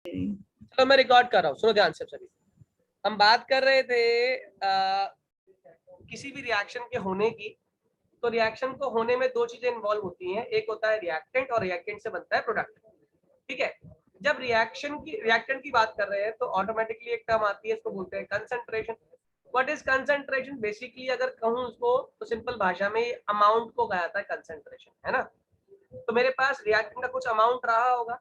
चलो मैं रिकॉर्ड कर रहा हूँ, सुनो ध्यान से सभी। हम बात कर रहे थे किसी भी रिएक्शन के होने की। तो रिएक्शन को होने में दो चीजें इन्वॉल्व होती हैं, एक होता है रिएक्टेंट और रिएक्टेंट से बनता है प्रोडक्ट। ठीक है, जब रिएक्टेंट की बात कर रहे हैं तो ऑटोमेटिकली एक टर्म आती है, इसको बोलते हैं concentration. What is concentration? Basically अगर कहूँ उसको तो सिंपल भाषा में अमाउंट को कहा जाता है कंसंट्रेशन, है ना। तो मेरे पास रिएक्टेंट का कुछ अमाउंट रहा होगा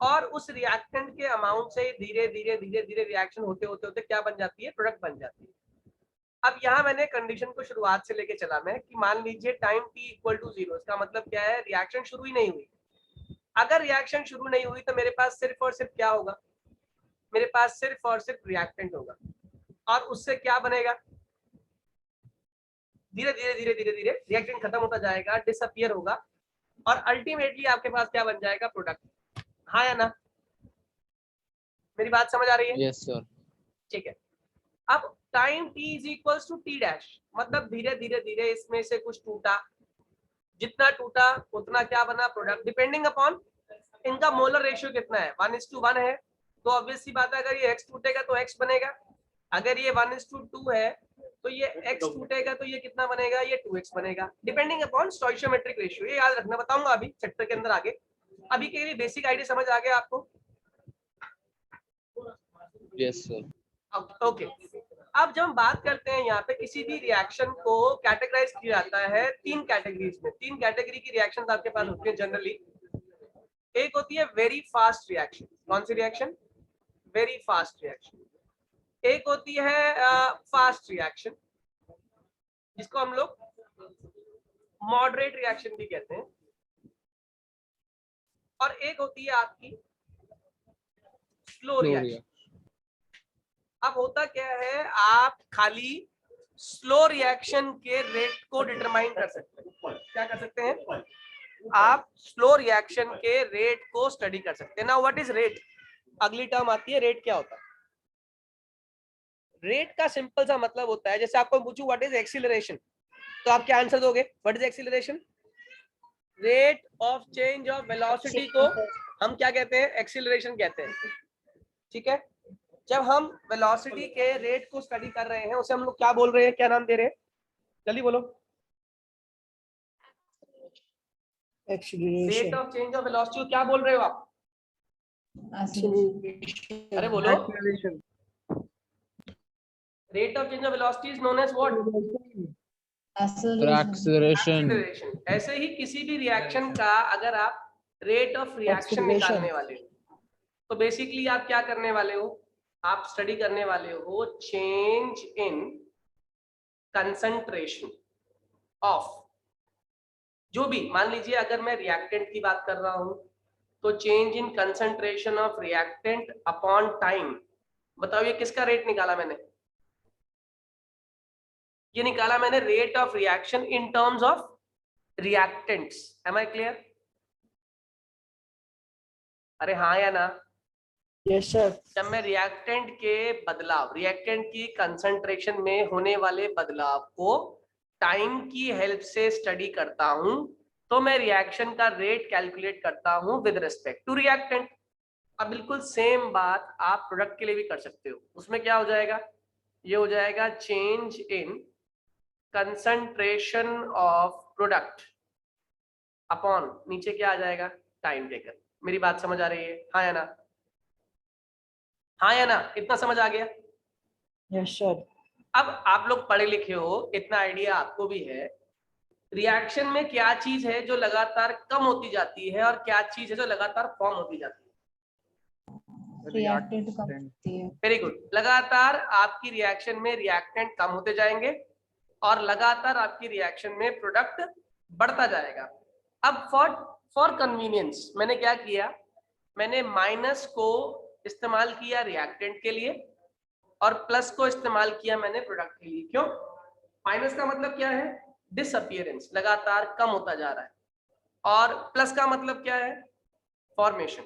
और उस रिएक्टेंट के अमाउंट से धीरे धीरे धीरे धीरे रिएक्शन होते होते होते क्या बन जाती है? प्रोडक्ट बन जाती है। अब यहाँ मैंने कंडीशन को शुरुआत से लेके चला मैं कि मान लीजिए टाइम t इक्वल टू 0। इसका मतलब क्या है? रिएक्शन शुरू ही नहीं हुई। अगर रिएक्शन शुरू नहीं हुई तो मेरे पास सिर्फ और सिर्फ क्या होगा? मेरे पास सिर्फ और सिर्फ रिएक्टेंट होगा और उससे क्या बनेगा? धीरे धीरे धीरे धीरे धीरे रिएक्टेंट खत्म होता जाएगा, डिसअपियर होगा और अल्टीमेटली आपके पास क्या बन जाएगा? प्रोडक्ट। हाँ या ना? मेरी बात समझ आ रही है? Yes sir. ठीक है, अब time t is equals to t dash, मतलब धीरे धीरे धीरे इसमें से कुछ टूटा, जितना टूटा उतना क्या बना? प्रोडक्ट। डिपेंडिंग अपॉन इनका मोलर रेशियो कितना है, 1:1 है, तो ऑब्वियस सी बात है अगर ये x टूटेगा तो x बनेगा। अगर ये 1:2 है तो ये x टूटेगा तो ये कितना बनेगा? ये 2x बनेगा, डिपेंडिंग अपॉन स्टोइचियोमेट्रिक रेशियो। ये याद रखना, बताऊंगा अभी चैप्टर के अंदर आगे। अभी के लिए बेसिक आइडिया समझ आ गया आपको? Yes sir. ओके, अब जब हम बात करते हैं यहाँ पे किसी भी रिएक्शन को कैटेगराइज किया जाता है तीन कैटेगरीज में। तीन कैटेगरी की रिएक्शन आपके पास होती है जनरली। एक होती है वेरी फास्ट रिएक्शन। कौन सी रिएक्शन? Very fast reaction. एक होती है फास्ट रिएक्शन, जिसको हम लोग मॉडरेट रिएक्शन भी कहते हैं। और एक होती है आपकी स्लो रिएक्शन। अब होता क्या है, आप खाली स्लो रिएक्शन के रेट को डिटरमाइन कर सकते हैं। क्या कर सकते हैं? आप स्लो रिएक्शन के रेट को स्टडी कर सकते हैं। Now what is rate? अगली टर्म आती है रेट। क्या होता है रेट? का सिंपल सा मतलब होता है, जैसे आपको पूछूं व्हाट इज एक्सीलरेशन, तो आप क्या आंसर दोगे? What is acceleration? Rate of change of velocity को हम क्या कहते हैं? एक्सीलरेशन कहते हैं। ठीक है, जब हम वेलोसिटी के रेट को स्टडी कर रहे हैं उसे हम लोग क्या बोल रहे हैं? क्या नाम दे रहे हैं? जल्दी बोलो। Rate of change of velocity को क्या बोल रहे हो आप? अरे बोलो। Rate of change of velocity is known as what? Acceleration. ऐसे ही किसी भी रिएक्शन का अगर आप रेट ऑफ रिएक्शन निकालने वाले हो तो बेसिकली आप क्या करने वाले हो? आप स्टडी करने वाले हो चेंज इन कंसंट्रेशन ऑफ, जो भी मान लीजिए अगर मैं रिएक्टेंट की बात कर रहा हूं तो change in concentration of reactant upon time. बताओ ये किसका रेट निकाला मैंने? ये निकाला मैंने rate of reaction in terms of reactants. Am I clear? अरे हाँ या ना? Yes sir. जब मैं रिएक्टेंट के बदलाव, रिएक्टेंट की कंसंट्रेशन में होने वाले बदलाव को टाइम की हेल्प से स्टडी करता हूं तो मैं रिएक्शन का रेट कैलकुलेट करता हूं विद रिस्पेक्ट टू रिएक्टेंट। अब बिल्कुल सेम बात आप प्रोडक्ट के लिए भी कर सकते हो। उसमें क्या हो जाएगा? ये हो जाएगा change in concentration of product upon, नीचे क्या आ जाएगा? Time taken. मेरी बात समझ आ रही है? हाँ या ना? हाँ या ना? इतना समझ आ गया? Yes sir. अब आप लोग पढ़े लिखे हो, इतना आइडिया आपको भी है रिएक्शन में क्या चीज है जो लगातार कम होती जाती है और क्या चीज है जो लगातार फॉर्म होती जाती है? रिएक्टेंट कम होती है। Very good. लगातार आपकी रिएक्शन में रिएक्टेंट कम होते जाएंगे और लगातार आपकी रिएक्शन में प्रोडक्ट बढ़ता जाएगा। अब फॉर कन्वीनियंस मैंने क्या किया? मैंने माइनस को इस्तेमाल किया रिएक्टेंट के लिए और प्लस को इस्तेमाल किया मैंने प्रोडक्ट के लिए। क्यों? माइनस का मतलब क्या है? डिसअपियरेंस, लगातार कम होता जा रहा है। और प्लस का मतलब क्या है? फॉर्मेशन।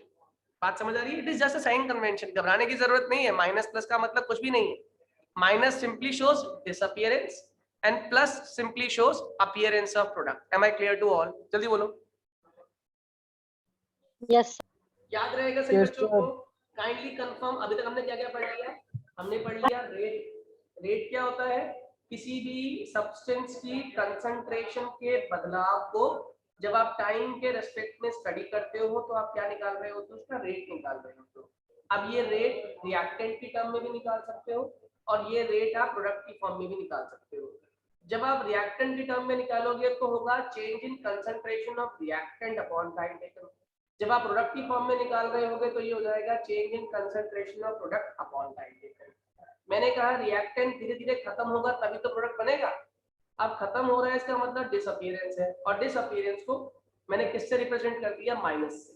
बात समझ आ रही है? It is just a sign convention, घबराने की जरूरत नहीं है। माइनस प्लस का मतलब कुछ भी नहीं है। Minus simply shows disappearance and plus simply shows appearance of product. Am I clear to all? जल्दी बोलो। यस। याद रहेगा सही बच्चों को? Kindly confirm. अभी तक हमने क्या क्या पढ़ लिया? हमने पढ़ लिया रेट। रेट क्या होता है? किसी भी सब्सटेंस की कंसंट्रेशन के बदलाव को जब आप टाइम के रेस्पेक्ट में स्टडी करते हो तो आप क्या निकाल रहे हो? तो उसका रेट निकाल रहे हो। अब ये रेट रिएक्टेंट की टर्म में भी निकाल सकते हो और ये रेट आप प्रोडक्ट की फॉर्म में भी निकाल सकते हो। जब आप रिएक्टेंट की टर्म में निकालोगे तो होगा change in concentration of reactant upon time taken. जब आप प्रोडक्ट की फॉर्म में निकाल रहे होगे तो ये हो जाएगा change in concentration of product upon time taken. मैंने कहा रिएक्टेंट धीरे धीरे खत्म होगा तभी तो प्रोडक्ट बनेगा। अब खत्म हो रहा है इसका मतलब डिसअपीयरेंस है, और डिसअपीयरेंस को मैंने किससे रिप्रेजेंट कर दिया? माइनस से।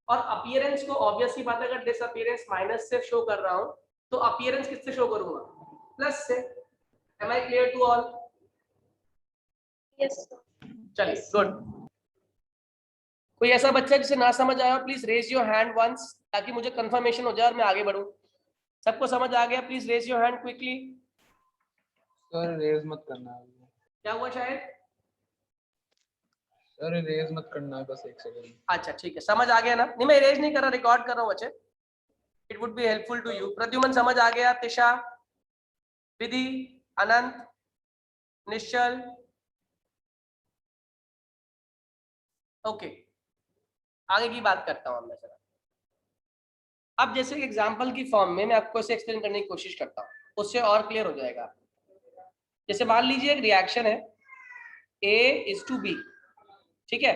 और अपीयरेंस को ऑब्वियस सी बात है, अगर डिसअपीयरेंस माइनस से शो कर रहा हूं तो अपीयरेंस किससे शो करूंगा? प्लस से। Am I clear to all? Yes चलिए गुड। कोई ऐसा बच्चा जिसे ना समझ आया please raise your hand once, ताकि मुझे कंफर्मेशन हो जाए और मैं आगे बढ़ूं। सबको समझ आ गया? Please raise your hand quickly. Sir raise मत करना है। क्या हुआ शायद? सर रेज मत करना है, बस एक सेकंड। अच्छा ठीक है, समझ आ गया ना? नहीं मैं रेज नहीं कर रहा, रिकॉर्ड कर रहा हूँ बच्चे। It would be helpful to you. Pradyuman समझ आ गया? तिशा, विधि, अनंत, निश्चल, ओके आगे की बात करता हूं मैं जरा। अब जैसे एग्जांपल की फॉर्म में मैं आपको इसे एक्सप्लेन करने की कोशिश करता हूं, उससे और क्लियर हो जाएगा। जैसे मान लीजिए एक रिएक्शन है A:B, ठीक है?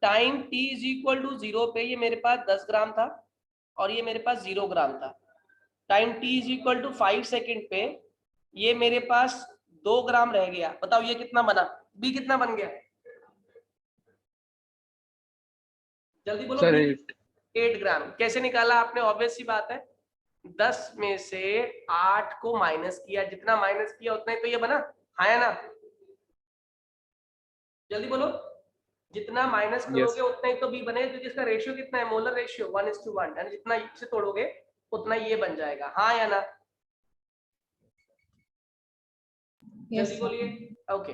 Time t is equal to 0 पे ये मेरे पास 10 ग्राम था और ये मेरे पास 0 ग्राम था। Time t is equal to 5 second पे ये मेरे पास 2 ग्राम रह गया। बताओ ये कितना बना? B कितना बन गया? जल्दी बोलो। सर 8 ग्राम। कैसे निकाला आपने? ऑब्वियस सी बात है, 10 में से 8 को माइनस किया, जितना माइनस किया उतना ही तो ये बना। हाँ या ना? जल्दी बोलो। जितना माइनस करोगे उतना ही तो बी बनेगा, क्योंकि इसका रेशियो कितना है? मोलर रेशियो 1:1, यानी जितना इससे तोड़ोगे उतना ये बन जाएगा। हाँ या ना? जल्दी बोलिए। ओके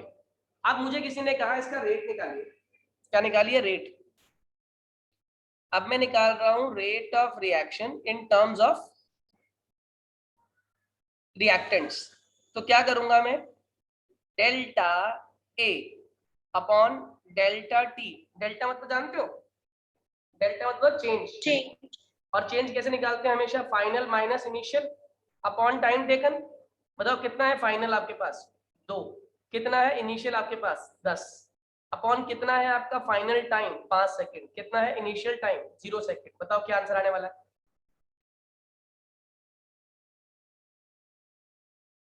अब मुझे किसी ने कहा इसका रेट निकालिए। क्या निकालिए? रेट। अब मैं निकाल रहा हूं rate of reaction in terms of reactants. तो क्या करूंगा मैं? Delta A upon delta T. Delta मतलब जानते हो? डेल्टा मतलब चेंज। और चेंज कैसे निकालते हैं? हमेशा final minus initial upon time taken. बताओ कितना है फाइनल आपके पास? 2। कितना है इनिशियल आपके पास? 10। अपॉन कितना है आपका फाइनल टाइम? 5 सेकेंड। कितना है इनिशियल टाइम? 0 सेकेंड। बताओ क्या आंसर आने वाला है?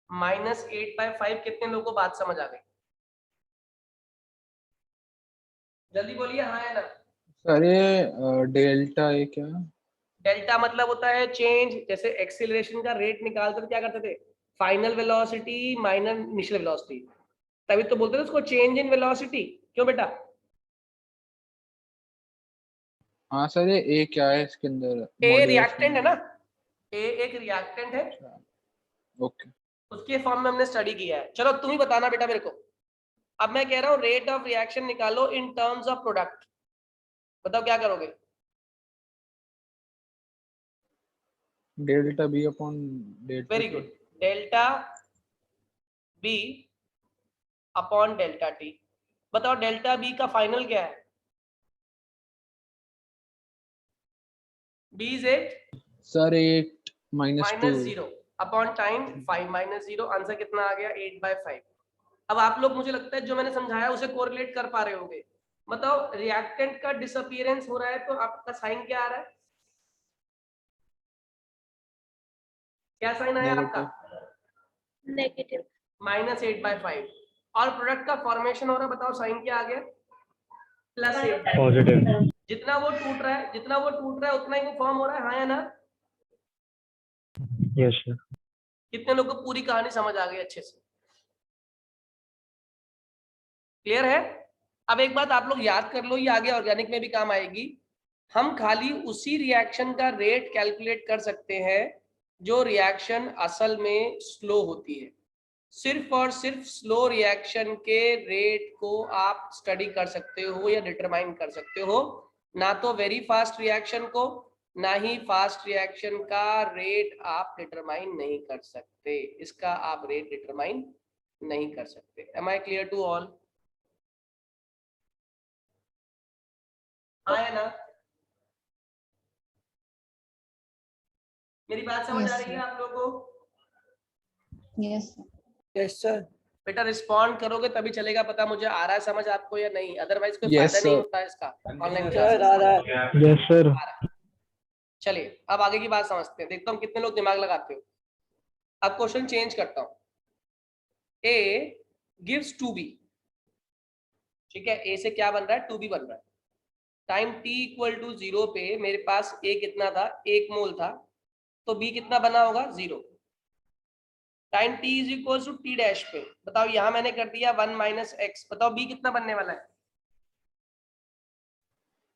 -8/5। कितने लोगों को बात समझ आ गई? जल्दी बोलिए हाँ या ना? सर ये डेल्टा ए क्या? डेल्टा मतलब होता है चेंज। जैसे एक्सीलरेशन का रेट निकालते थे क्या करते थे? Final velocity minus initial velocity. तभी तो बोलते थे उसको चेंज इन वेलोसिटी। क्यों बेटा? हाँ सर ये ए क्या है इसके अंदर? ए रिएक्टेंट है ना? ए एक रिएक्टेंट है। ओके उसके फॉर्म में हमने स्टडी किया है। चलो तुम ही बताना बेटा मेरे को। अब मैं कह रहा हूँ रेट ऑफ रिएक्शन निकालो इन टर्म्स ऑफ प्रोडक्ट। बताओ क्या करोगे? Delta b upon delta very good. Delta b upon delta t. बताओ डेल्टा बी का फाइनल क्या है? B is 8 sir 8 -2 -0 upon time 5 -0। Answer कितना आ गया? 8/5। अब आप लोग मुझे लगता है जो मैंने समझाया उसे कोरिलेट कर पा रहे होंगे। बताओ रिएक्टेंट का डिसअपीयरेंस हो रहा है तो आपका साइन क्या आ रहा है? क्या साइन आया आपका? नेगेटिव -8/5। और प्रोडक्ट का फॉर्मेशन हो रहा है, बताओ साइन क्या आ गया? +8। Positive. जितना वो टूट रहा है, जितना वो टूट रहा है उतना ही वो फॉर्म हो रहा है। हाँ या ना? Yes, sir. कितने लोगों को पूरी कहानी समझ आ गई अच्छे से? क्लियर है? अब एक बात आप लोग याद कर लो, ये आगे ऑर्गेनिक में भी काम आएगी। हम खाली उसी रिएक्शन का रेट कैलकुलेट कर सकते हैं जो रिएक्शन असल में स्लो होती है। सिर्फ और सिर्फ स्लो रिएक्शन के रेट को आप स्टडी कर सकते हो या डिटरमाइन कर सकते हो, ना तो वेरी फास्ट रिएक्शन को, ना ही फास्ट रिएक्शन का रेट आप डिटरमाइन नहीं कर सकते, इसका आप रेट डिटरमाइन नहीं कर सकते। Am I clear to all? आया ना? मेरी बात समझ Yes, आ रही है sir. आप लोगों को? Yes, sir. Yes, sir. बेटा रिस्पॉन्ड करोगे तभी चलेगा पता मुझे आ रहा है समझ आपको या नहीं, अदरवाइज कोई Yes, फायदा नहीं sir. होता है इसका ऑनलाइन Sir, आ रहा है। क्लास। Yes sir. चलिए अब आगे की बात समझते हैं, देखता हूँ कितने लोग दिमाग लगाते हो। अब क्वेश्चन चेंज करता हूँ। ए गिव्स 2b, ठीक है, ए से क्या बन रहा है 2b बन रहा है। टाइम t इक्वल टू 0 पे मेरे पास a कितना था 1 मोल था, तो b कितना बना होगा 0। Time t is equal to t dash पे बताओ, यहां मैंने कर दिया 1 माइनस एक्स, बताओ b कितना बनने वाला है?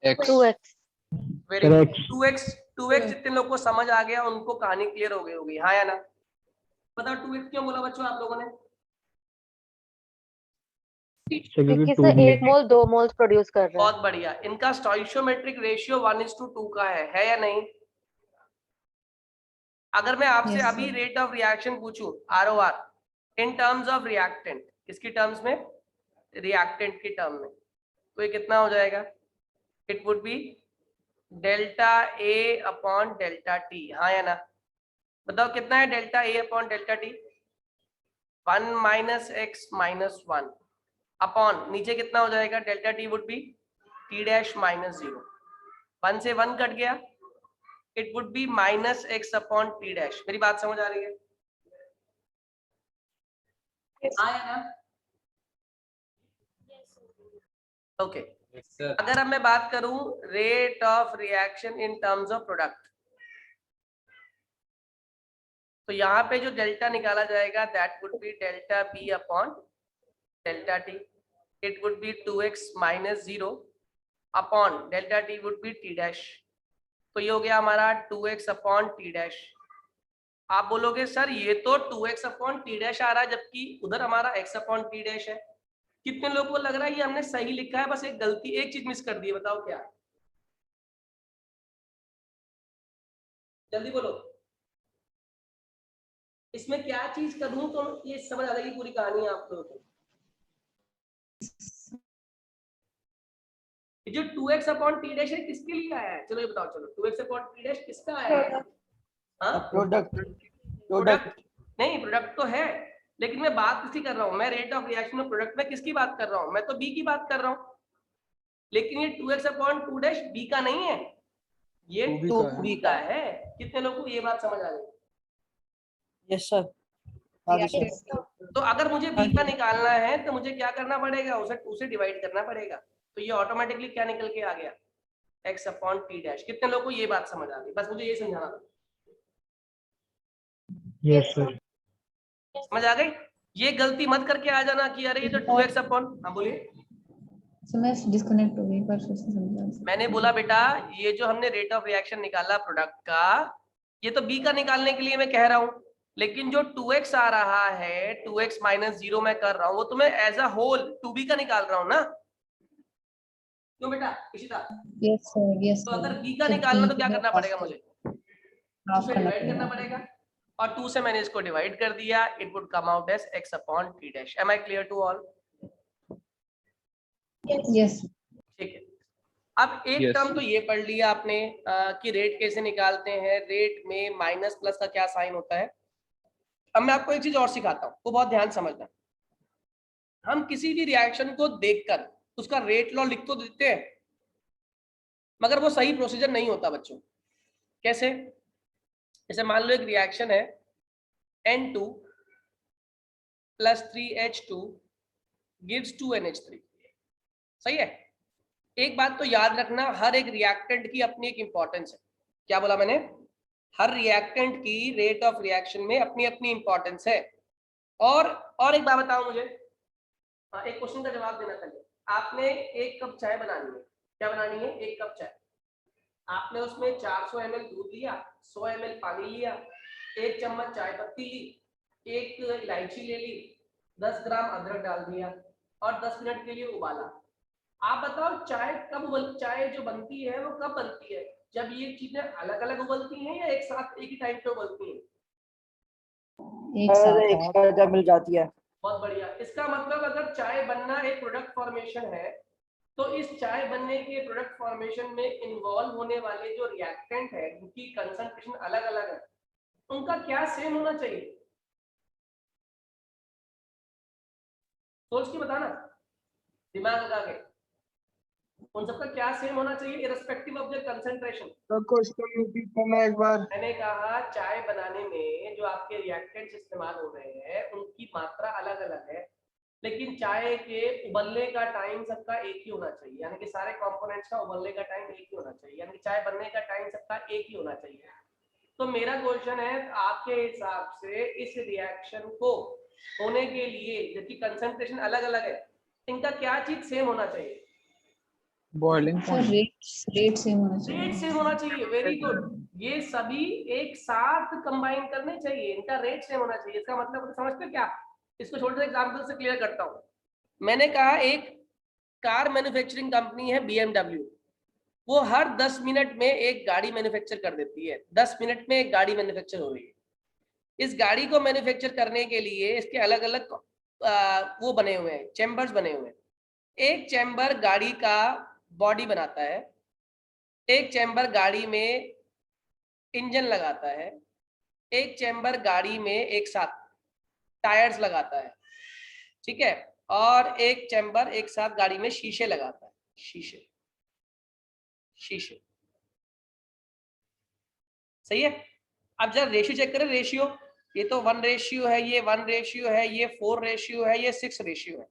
X. 2x. Very good. Correct. 2x जितने लोग को समझ आ गया उनको कहानी क्लियर हो गई होगी, हाँ या ना? बताओ 2x क्यों बोला बच्चों आप लोगों ने? क्योंकि सर 1 मोल 2 मोल्स प्रोड्यूस कर रहा है। बहुत बढ़िया। इनका स्टोइशियोमेट्रिक रेशियो 1:2 का है या नहीं? अगर मैं आपसे Yes, अभी sir. रेट ऑफ रिएक्शन पूछूं ROR in terms of reactant, किसकी टर्म्स में? रिएक्टेंट की टर्म में, तो ये कितना हो जाएगा? It would be delta A upon delta T, हाँ या ना? बताओ कितना है delta A upon delta T? 1 minus X minus 1 upon नीचे कितना हो जाएगा? Delta T would be T dash minus 0, 1 से 1 कट गया, it would B minus x upon t dash. मेरी बात समझ आ रही है? आया ना? ओके। अगर अब मैं बात करूं rate of reaction in terms of product, तो यहाँ पे जो डेल्टा निकाला जाएगा that would be delta b upon delta t, it would be 2x minus 0 upon delta T would be T dash, तो ये हो गया हमारा 2x अपॉन टी डैश। आप बोलोगे सर ये तो 2x अपॉन टी डैश आ रहा है जबकि उधर हमारा x अपॉन टी डैश है। कितने लोगों को लग रहा है ये हमने सही लिखा है, बस एक गलती, एक चीज मिस कर दी है, बताओ क्या? जल्दी बोलो, इसमें क्या चीज करूं तो ये समझ आ जाएगी पूरी कहानी आप लोगों को। जो 2x अपॉन टी डैश है किसके लिए आया है? चलो ये बताओ, चलो 2x अपॉन टी डैश किसका आया है? हाँ प्रोडक्ट नहीं, प्रोडक्ट तो है, लेकिन मैं बात किसकी कर रहा हूँ? मैं रेट ऑफ रिएक्शन में प्रोडक्ट में किसकी बात कर रहा हूँ? मैं तो बी की बात कर रहा हूँ, लेकिन ये 2x अपॉन 2 डैश बी का नहीं है, ये 2b का है। कितने लोगों को ये बात समझ आ गई? Yes sir. तो अगर मुझे b का निकालना है तो मुझे क्या करना पड़ेगा? उसे 2 से डिवाइड करना पड़ेगा, तो ये ऑटोमेटिकली क्या निकल के आ गया? x upon t dash. कितने लोगों को ये बात समझ आ गई? बस मुझे ये समझाना था। Yes sir. समझ आ गई? ये गलती मत करके आ जाना कि अरे ये तो 2x अपॉन, हाँ बोलिए। So मैं डिस्कनेक्ट हो गई पर फिर से समझा। मैंने बोला बेटा ये जो हमने रेट ऑफ रिएक्शन निकाला प्रोडक्ट का, ये तो b का निकालने के लिए मैं कह रहा हूं, लेकिन जो 2x आ रहा है 2x माइनस 0 मैं कर रहा हूं, वो तो मैं एज अ होल 2b का निकाल रहा हूं ना। क्यों बेटा इशिता? यस सर, यस तो सर। अगर b का निकालना तो क्या करना पड़ेगा मुझे? 2 से डिवाइड करना पड़ेगा, और 2 से मैंने इसको डिवाइड कर दिया, it would come out as x upon t dash. Am I clear to all? Yes. ठीक है। अब एक Yes. टर्म तो ये पढ़ लिया आपने कि रेट कैसे निकालते हैं, रेट में माइनस प्लस का क्या साइन होता है। अब मैं आपको एक चीज और सिखाता हूँ, वो बहुत ध्यान समझना। हम किसी भी रिएक्शन को देखकर उसका रेट लॉ लिख तो देते हैं, मगर वो सही प्रोसीजर नहीं होता बच्चों। कैसे? जैसे मान लो एक रिएक्शन है N2 + 3H2 gives 2NH3, सही है। एक बात तो याद रखना, हर एक रिएक्टेंट की अपनी एक इंपॉर्टेंस है। क्या बोला मैंने? हर रिएक्टेंट की रेट ऑफ रिएक्शन में अपनी अपनी इंपॉर्टेंस है। और एक बात बताओ मुझे, एक क्वेश्चन का जवाब देना चाहिए। आपने 1 कप चाय बनानी है, क्या बनानी है? 1 कप चाय। आपने उसमें 400 ml दूध लिया, 100 ml पानी लिया, 1 चम्मच चाय पत्ती ली, 1 इलायची ले ली, 10 ग्राम अदरक डाल दिया और 10 मिनट के लिए उबाला। आप बताओ चाय जो बनती है वो कब बनती है? जब ये चीजें अलग अलग उबलती हैं या एक साथ एक ही टाइम पे उबलती हैं? एक सर साथ एक साथ जब मिल जाती है। बहुत बढ़िया। इसका मतलब अगर चाय बनना एक प्रोडक्ट फॉर्मेशन है तो इस चाय बनने के प्रोडक्ट फॉर्मेशन में इन्वॉल्व होने वाले जो रिएक्टेंट है उनकी कंसंट्रेशन अलग अलग है, उनका क्या सेम होना चाहिए? सोच के बताना, दिमाग लगा के। उन सबका क्या सेम होना चाहिए इररिस्पेक्टिव ऑफ देयर कंसंट्रेशन? तो क्वेश्चन रिपीट करना एक बार। मैंने कहा चाय बनाने में जो आपके रिएक्टेंट्स इस्तेमाल हो रहे हैं उनकी मात्रा अलग अलग है, लेकिन चाय के उबलने का टाइम सबका एक ही होना चाहिए, यानी कि सारे कंपोनेंट्स का उबलने का टाइम एक ही होना चाहिए, यानी कि चाय बनने का टाइम सबका एक ही होना चाहिए। तो मेरा क्वेश्चन है आपके हिसाब से इस रिएक्शन को होने के लिए जबकि कंसंट्रेशन अलग अलग है, इनका क्या चीज सेम होना चाहिए? Boiling sir point. Rate same होना रेट चाहिए। सेम होना चाहिए। Very good. ये सभी एक साथ कंबाइन करने चाहिए, इनका रेट सेम होना चाहिए। इसका मतलब समझते हो क्या? इसको छोटे से एग्जांपल से क्लियर करता हूँ। मैंने कहा एक कार मैन्युफैक्चरिंग कंपनी है BMW, वो हर 10 मिनट में एक गाड़ी मैन्युफैक्चर कर देती है। 10 मिनट में एक गाड़ी मैन्युफैक्चर हो रही है। इस गाड़ी को मैन्युफैक्चर करने के लिए इसके अलग अलग वो बने हुए हैं, चैम्बर्स बने हुए हैं। एक चैम्बर गाड़ी का बॉडी बनाता है, एक चैम्बर गाड़ी में इंजन लगाता है, एक चैम्बर गाड़ी में एक साथ टायर्स लगाता है, ठीक है, और एक चैम्बर एक साथ गाड़ी में शीशे लगाता है। शीशे शीशे सही है। अब जरा रेशियो चेक करें। रेशियो ये तो 1 रेशियो है, ये 1 रेशियो है, ये 4 रेशियो है, ये 6 रेशियो है।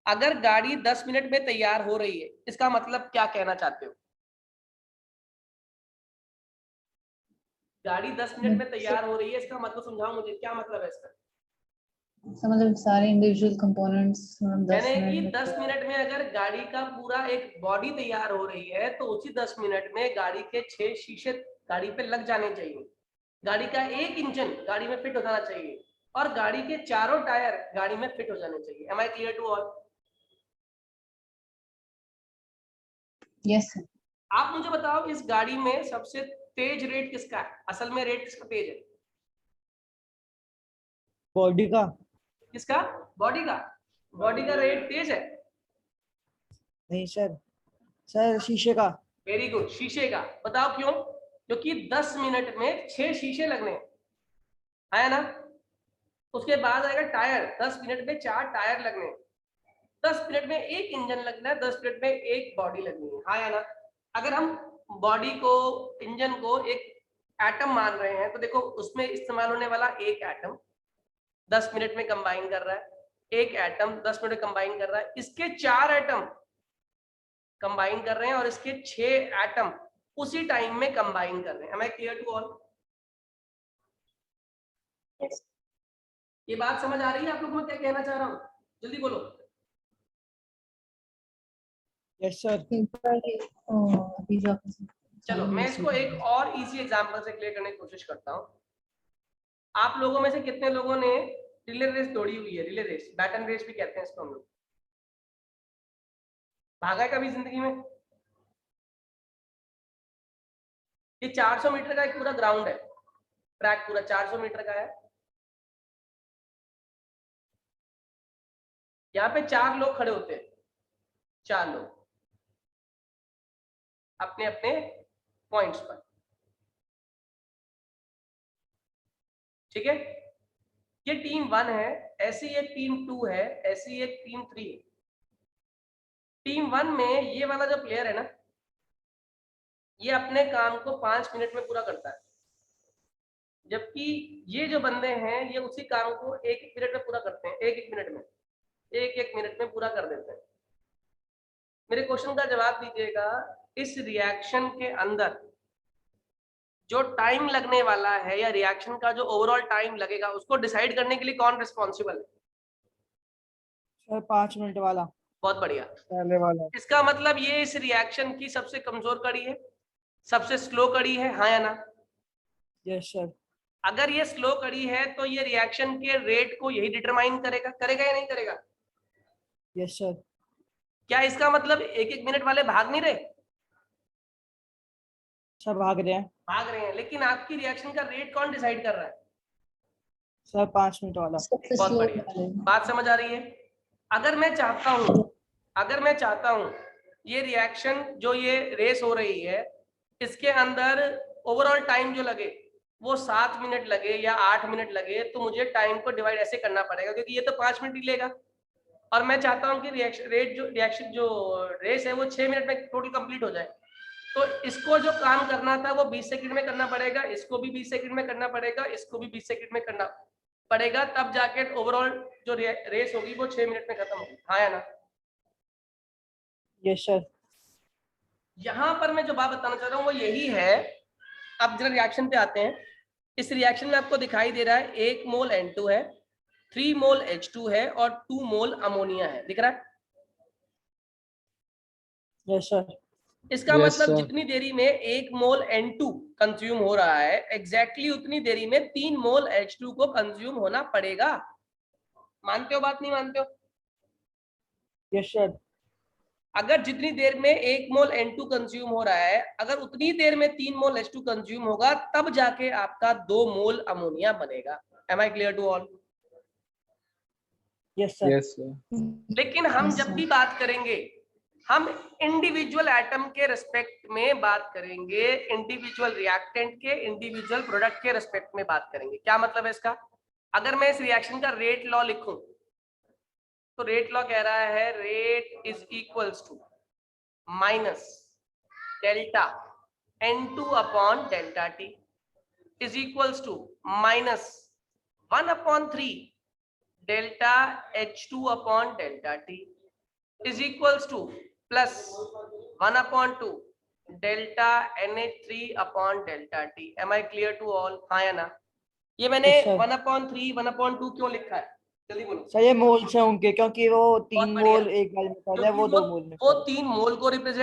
अगर गाड़ी 10 मिनट में तैयार हो रही है, इसका मतलब क्या कहना चाहते हो? गाड़ी 10 मिनट में तैयार हो रही है, इसका मतलब समझाओ मुझे, क्या मतलब है इसका? मतलब सारे इंडिविजुअल कंपोनेंट्स 10 यानी कि मिनट 10 मिनट में अगर गाड़ी का पूरा एक बॉडी तैयार हो रही है तो उसी 10 मिनट में गाड़ी के 6 शीशे गाड़ी पे लग जाने चाहिए, गाड़ी का एक इंजन गाड़ी में फिट हो जाना चाहिए, और गाड़ी के चारों टायर गाड़ी में फिट हो जाने चाहिए। Am I clear to all? Yes sir. आप मुझे बताओ इस गाड़ी में सबसे तेज रेट किसका है? असल में रेट किसका तेज है? बॉडी का। किसका? बॉडी का। बॉडी का रेट तेज है? नहीं सर, सर शीशे का। वेरी गुड, शीशे का। बताओ क्यों? क्योंकि 10 मिनट में 6 शीशे लगने हैं, है ना। उसके बाद आएगा टायर, 10 मिनट में 4 टायर लगने हैं, 10 मिनट में एक इंजन लगना है, 10 मिनट में एक बॉडी लगनी है, हाँ या ना। अगर हम बॉडी को, इंजन को एक एटम मान रहे हैं तो देखो उसमें इस्तेमाल होने वाला एक एटम 10 मिनट में कंबाइन कर रहा है, एक एटम 10 मिनट में कंबाइन कर रहा है, इसके 4 एटम कंबाइन कर रहे हैं और इसके 6 एटम उसी टाइम में कंबाइन कर रहे हैं। Am I clear to all? ये बात समझ आ रही है आप लोगों को? क्या कहना चाह रहा हूँ, जल्दी बोलो। Yes sir. अभी जो आपने चलो मैं इसको एक और इजी एग्जांपल से क्लियर करने की कोशिश करता हूँ। आप लोगों में से कितने लोगों ने रिले रेस दौड़ी हुई है? रिले रेस, बैटन रेस भी कहते हैं इसको हम लोग। भागा है कभी जिंदगी में? ये 400 मीटर का एक पूरा ग्राउंड है, ट्रैक पूरा 400 मीटर का है। यहाँ पे 4 लोग खड़े होते हैं, 4 लोग अपने अपने पॉइंट्स पर, ठीक है। ये टीम 1 है, ऐसी एक टीम 2 है, ऐसी एक टीम 3 है। टीम 1 में ये वाला जो प्लेयर है ना, ये अपने काम को 5 मिनट में पूरा करता है, जबकि ये जो बंदे हैं ये उसी काम को 1-1 मिनट में पूरा करते हैं, 1-1 मिनट में, 1-1 मिनट में पूरा कर देते हैं। मेरे क्वेश्चन का जवाब दीजिएगा, इस रिएक्शन के अंदर जो टाइम लगने वाला है या रिएक्शन का जो ओवरऑल टाइम लगेगा उसको डिसाइड करने के लिए कौन रिस्पॉन्सिबल है? सर 5 मिनट वाला। बहुत बढ़िया। पहले वाला। इसका मतलब ये इस रिएक्शन की सबसे कमजोर कड़ी है, सबसे स्लो कड़ी है, हाँ या ना? Yes sir. अगर ये स्लो कड़ी है तो ये रिएक्शन के रेट को यही डिटरमाइन करेगा, करेगा या नहीं करेगा? Yes sir. क्या इसका मतलब 1-1 मिनट वाले भाग नहीं रहे? सर भाग रहे हैं। भाग रहे हैं, लेकिन आपकी रिएक्शन का रेट कौन डिसाइड कर रहा है? सर 5 मिनट वाला। सबसे बहुत slow बढ़िया, वाले। बात समझ आ रही है? अगर मैं चाहता हूं ये रिएक्शन जो ये रेस हो रही है इसके अंदर ओवरऑल टाइम जो लगे वो 7 मिनट लगे या 8 मिनट लगे, तो मुझे टाइम को डिवाइड ऐसे करना पड़ेगा, क्योंकि ये तो 5 मिनट ही लेगा और मैं चाहता हूं कि रिएक्शन जो रेस है वो 6 मिनट में टोटल कंप्लीट हो जाए। तो इसको जो काम करना था वो 20 सेकंड में करना पड़ेगा, इसको भी 20 सेकंड में करना पड़ेगा, इसको भी 20 सेकंड में करना पड़ेगा, तब जाके ओवरऑल जो रेस होगी वो 6 मिनट में खत्म होगी। हाँ या ना? Yes sir. यहां पर मैं जो बात बताना चाह रहा हूं वो यही है। अब जरा रिएक्शन पे आते हैं। इस रिएक्शन में आपको दिखाई दे रहा है 1 मोल N2 है, 3 मोल H2 है और 2 मोल अमोनिया है, दिख रहा है? Yes sir. इसका Yes, मतलब sir. जितनी देरी में 1 मोल N2 कंज्यूम हो रहा है, एग्जैक्टली उतनी देरी में 3 मोल H2 को कंज्यूम होना पड़ेगा। मानते हो बात, नहीं मानते हो? Yes sir. अगर जितनी देर में 1 मोल N2 कंज्यूम हो रहा है, अगर उतनी देर में 3 मोल H2 कंज्यूम होगा, तब जाके आपका 2 मोल अमोनिया बनेगा। Am I clear to all? Yes sir. Yes, sir. लेकिन हम Yes, जब sir. भी बात करेंगे, हम इंडिविजुअल एटम के रिस्पेक्ट में बात करेंगे, इंडिविजुअल रिएक्टेंट के, इंडिविजुअल प्रोडक्ट के रिस्पेक्ट में बात करेंगे। क्या मतलब है इसका? अगर मैं इस रिएक्शन का रेट लॉ लिखूं, तो रेट लॉ कह रहा है rate is equals to minus delta N2 upon delta T is equals to minus 1/3 delta H2 upon delta T is equals to plus 1/2 delta NH3 upon delta T। Am I clear to all? हाँ या ना? ये मैंने Yes, sir. 1/3 1/2 क्यों लिखा है, जल्दी बोलो। सर ये मोल्स है उनके, क्योंकि वो 3 बढ़िया। मोल एक बार में कर रहे हैं, क्योंकि वो 2 मोल में वो कर रहे हैं। 3 मोल को रिप्रेजेंट